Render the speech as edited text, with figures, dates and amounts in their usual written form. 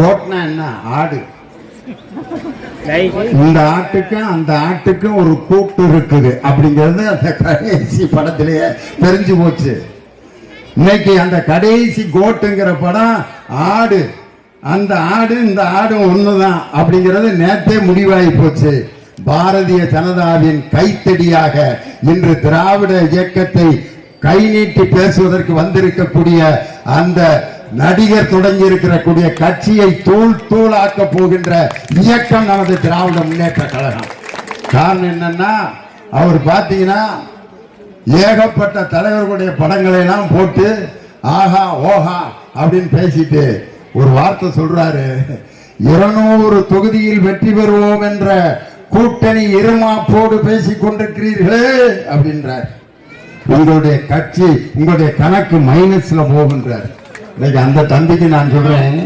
கோட்னா என்ன? ஆடு. இந்த ஆட்டுக்கும் அந்த ஆட்டுக்கும் ஒரு கூட்டு இருக்குது அப்படிங்கிறது அந்த கடைசி படத்திலேயே தெரிஞ்சு போச்சு. இன்னைக்கு அந்த கடைசி கோட்டுங்கிற படம் ஆடு, அந்த ஆடு இந்த ஆடு ஒண்ணுதான் அப்படிங்கிறது நேற்றே முடிவாகி போச்சு. பாரதிய ஜனதாவின் கைத்தடியாக இன்று திராவிட இயக்கத்தை கை நீட்டி பேசுவதற்கு வந்திருக்கக்கூடிய அந்த நடிகர் தொடங்கி இருக்கக்கூடிய கட்சியை தூள் தூளாக்க போகின்ற இயக்கம் நமது திராவிட முன்னேற்ற கழகம். காரணம் என்னன்னா, அவர் பாத்தீங்கன்னா ஏகப்பட்ட தலைவர்களுடைய படங்களை எல்லாம் போட்டு ஆஹா ஓஹா அப்படின்னு பேசிட்டு ஒரு வார்த்தை சொல்றாரு, 200 தொகுதியில் வெற்றி பெறுவோம் என்ற கூட்டணி இருமாப்போடு பேசிக் கொண்டிருக்கிறீர்களே அப்படின்றார். உங்களுடைய கட்சி, உங்களுடைய கணக்கு மைனஸ்ல போகின்றார். இன்னைக்கு அந்த தம்பிக்கு நான் சொல்றேன்,